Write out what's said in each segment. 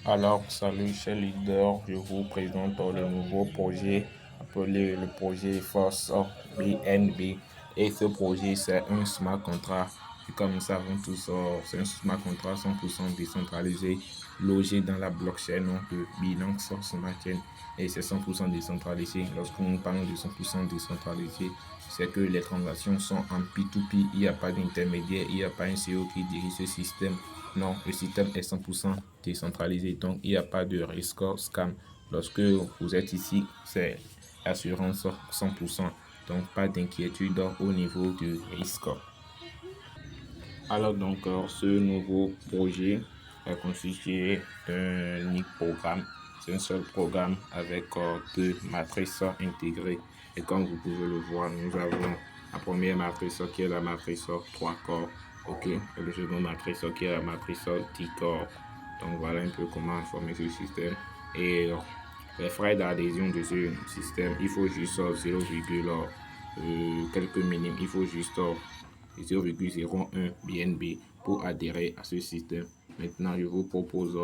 Alors, salut, chers leaders, je vous présente le nouveau projet appelé le projet Force BNB. Et ce projet, c'est un smart contract. Et comme nous savons tous, c'est un smart contract 100% décentralisé, logé dans la blockchain de Binance Smart Chain. Et c'est 100% décentralisé. Lorsque nous parlons de 100% décentralisé, c'est que les transactions sont en P2P. Il n'y a pas d'intermédiaire, il n'y a pas un CEO qui dirige ce système. Non, le système est 100% décentralisé, donc il n'y a pas de risque scam. Lorsque vous êtes ici, c'est assurance 100%, donc pas d'inquiétude au niveau du risque. Alors donc, ce nouveau projet est constitué d'un unique programme. C'est un seul programme avec deux matrices intégrées. Et comme vous pouvez le voir, nous avons la première matrice qui est la matrice 3 corps. OK. Et le second matrice qui est la matrice 10 corps. Donc voilà un peu comment former ce système. Et les frais d'adhésion de ce système, il faut juste 0, quelques minimes. Il faut juste 0,01 BNB pour adhérer à ce système. Maintenant, je vous propose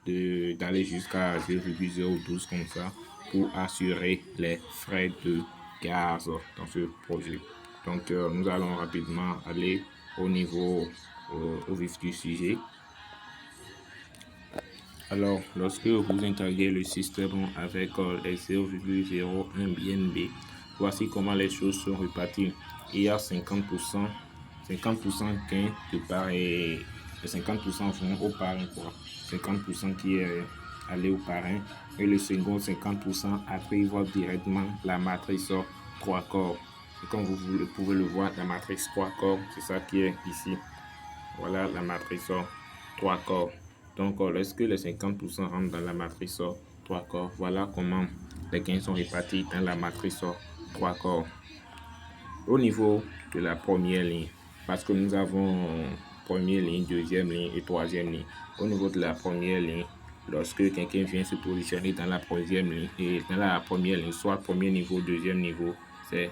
d'aller jusqu'à 0,012 comme ça pour assurer les frais de gaz dans ce projet. Donc, nous allons rapidement aller au vif du sujet. Alors, lorsque vous intégrez le système avec les 0,01 BNB, voici comment les choses sont réparties. Il y a 50% gain de part et 50% vont au parrain, quoi. 50% qui est allé au parrain et le second 50% arrive directement la matrice 3 corps. Et comme vous pouvez le voir, la matrice 3 corps, c'est ça qui est ici. Voilà la matrice 3 corps. Donc, lorsque les 50% rentrent dans la matrice 3 corps, voilà comment les gains sont répartis dans la matrice 3 corps. Au niveau de la première ligne, parce que nous avons première ligne, deuxième ligne et troisième ligne. Au niveau de la première ligne, lorsque quelqu'un vient se positionner dans la troisième ligne et dans la première ligne, soit premier niveau, deuxième niveau, c'est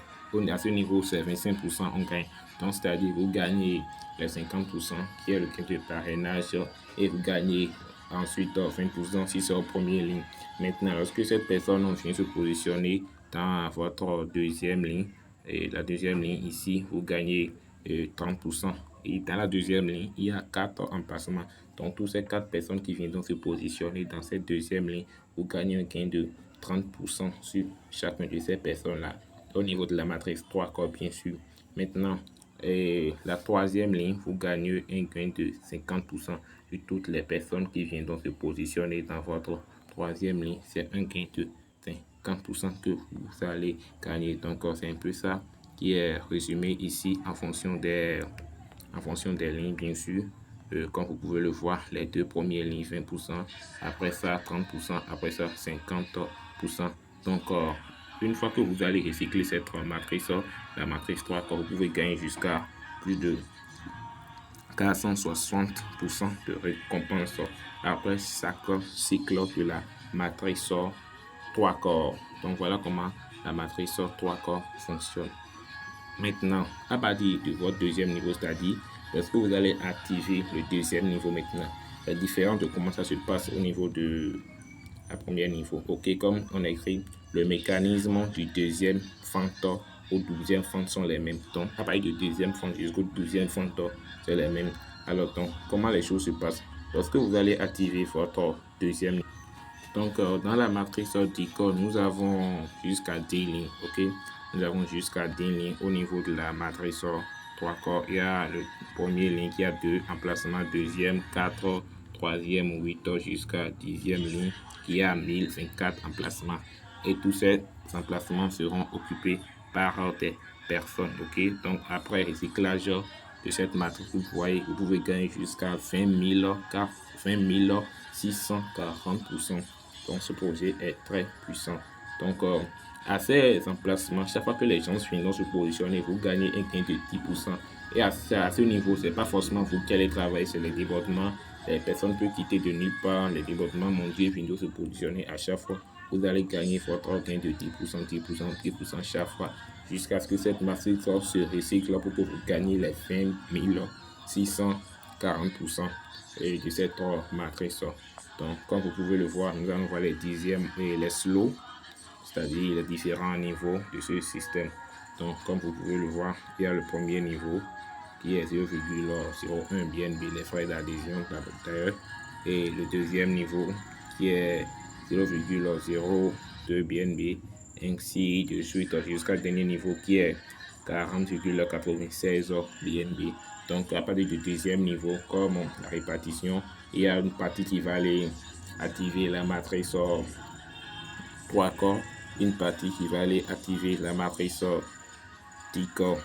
à ce niveau, c'est 25% en gain. Donc, c'est-à-dire vous gagnez les 50% qui est le gain de parrainage et vous gagnez ensuite 20% si c'est au premier ligne. Maintenant, lorsque cette personne vient se positionner dans votre deuxième ligne, et la deuxième ligne ici, vous gagnez 30%. Et dans la deuxième ligne, il y a 4 emplacements. Donc, tous ces 4 personnes qui viennent se positionner dans cette deuxième ligne, vous gagnez un gain de 30% sur chacune de ces personnes-là. Au niveau de la matrice 3 corps, bien sûr. Maintenant, la troisième ligne, vous gagnez un gain de 50% sur toutes les personnes qui viennent se positionner dans votre troisième ligne. C'est un gain de 50% que vous allez gagner. Donc, c'est un peu ça qui est résumé ici en fonction des lignes, bien sûr. Comme vous pouvez le voir, les deux premières lignes, 20%, après ça, 30%, après ça, 50%. Donc, une fois que vous allez recycler cette matrice, la matrice 3, vous pouvez gagner jusqu'à plus de 460% de récompense après chaque cycle de la matrice 3 corps. Donc voilà comment la matrice 3 corps fonctionne. Maintenant, à partir de votre deuxième niveau, c'est-à-dire lorsque vous allez activer le deuxième niveau maintenant, c'est différent de comment ça se passe au niveau de la première niveau. Ok, comme on a écrit, le mécanisme du deuxième fente au 12e fente sont les mêmes. Donc, à partir du deuxième fente jusqu'au 12e fente, c'est les mêmes. Alors, donc, comment les choses se passent? Lorsque vous allez activer votre deuxième niveau, donc, dans la matrice d'icône, nous avons jusqu'à 10 lignes, ok? Nous avons jusqu'à 10 lignes au niveau de la matrice 3 corps. Il y a le premier ligne qui a 2 emplacements, deuxième, 4, troisième, 8 jusqu'à 10e ligne qui a 1024 emplacements. Et tous ces emplacements seront occupés par des personnes, ok? Donc, après recyclage de cette matrice, vous voyez, vous pouvez gagner jusqu'à 20 640%. Donc, ce projet est très puissant. Donc, à ces emplacements, chaque fois que les gens viennent se positionner, vous gagnez un gain de 10%. Et à ce niveau, ce n'est pas forcément vous qui allez travailler sur les développements. Les personnes peuvent quitter de nulle part. Les développements mondiaux viennent se positionner à chaque fois. Vous allez gagner votre gain de 10%, 10%, 10% chaque fois. Jusqu'à ce que cette matrice se recycle pour que vous gagnez les 20 640% de cette matrice. Donc, comme vous pouvez le voir, nous allons voir les dixièmes et les slows, c'est-à-dire les différents niveaux de ce système. Donc, comme vous pouvez le voir, il y a le premier niveau qui est 0,01 BNB, les frais d'adhésion d'adopteur, et le deuxième niveau qui est 0,02 BNB, ainsi de suite jusqu'au dernier niveau qui est 40,96 BNB. Donc, à partir du deuxième niveau, comme la répartition, il y a une partie qui va aller activer la matrice 3 corps, une partie qui va aller activer la matrice 10 corps.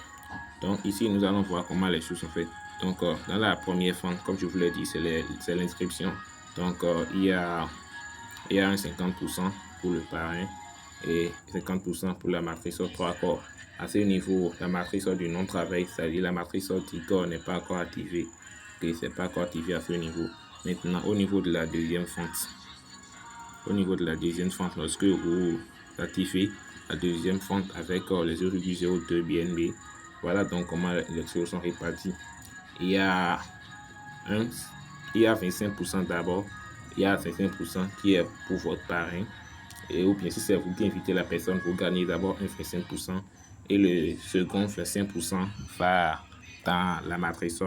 Donc ici, nous allons voir comment les choses sont faites. Donc dans la première fente, comme je vous l'ai dit, c'est l'inscription. Donc il y a un 50% pour le parrain et 50% pour la matrice 3 corps. À ce niveau, la matrice du non-travail, c'est-à-dire la matrice 10 corps n'est pas encore activée. Okay, c'est pas encore activé à ce niveau. Maintenant, au niveau de la deuxième fente, lorsque vous activez la deuxième fente avec les 0,02 BNB, voilà donc comment les choses sont réparties. Il y a 25% d'abord, il y a 25% qui est pour votre parrain, et ou bien si c'est vous qui invitez la personne, vous gagnez d'abord un 25%, et le second 25% va dans la matrice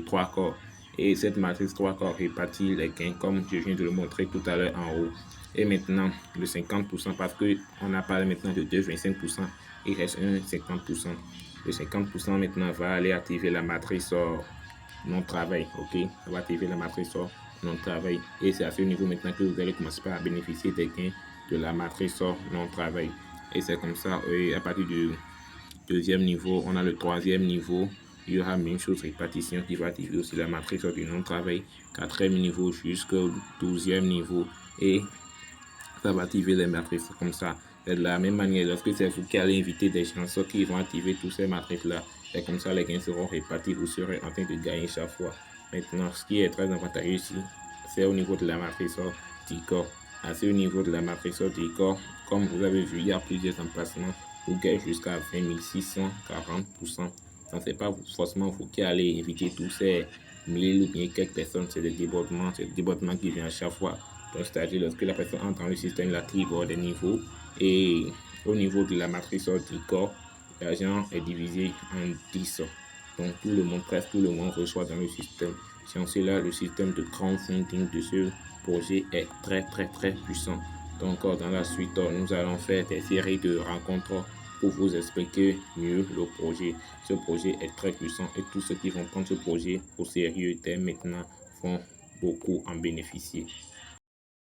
3 corps. Et cette matrice 3 corps répartit les gains comme je viens de le montrer tout à l'heure en haut. Et maintenant, le 50%, parce qu'on a parlé maintenant de 2,25%, il reste un 50%. Le 50% maintenant va aller activer la matrice non-travail. Ok, ça va activer la matrice non-travail. Et c'est à ce niveau maintenant que vous allez commencer à bénéficier des gains de la matrice non-travail. Et c'est comme ça, et à partir du deuxième niveau, on a le troisième niveau. Il y aura même chose, répartition qui va activer aussi la matrice du non-travail. Quatrième niveau jusqu'au 12e niveau. Et ça va activer les matrices comme ça. Et de la même manière, lorsque c'est vous qui allez inviter des gens qui vont activer toutes ces matrices-là, et comme ça, les gains seront répartis, vous serez en train de gagner chaque fois. Maintenant, ce qui est très avantageux ici, c'est au niveau de la matrice TICOR. À ce niveau de la matrice TICOR, comme vous avez vu, il y a plusieurs emplacements. Vous gagnez jusqu'à 20 640%. Donc, ce n'est pas forcément vous qui allez inviter tous ces 1000 ou bien quelques personnes, c'est des débordements qui viennent à chaque fois. Donc, c'est-à-dire lorsque la personne entre dans le système, il active des niveaux. Et au niveau de la matrice TICOR, l'argent est divisé en 10. Donc, presque tout le monde reçoit dans le système. Sans cela, le système de crowdfunding de ce projet est très puissant. Donc, dans la suite, nous allons faire des séries de rencontres pour vous expliquer mieux le projet. Ce projet est très puissant et tous ceux qui vont prendre ce projet au sérieux dès maintenant vont beaucoup en bénéficier.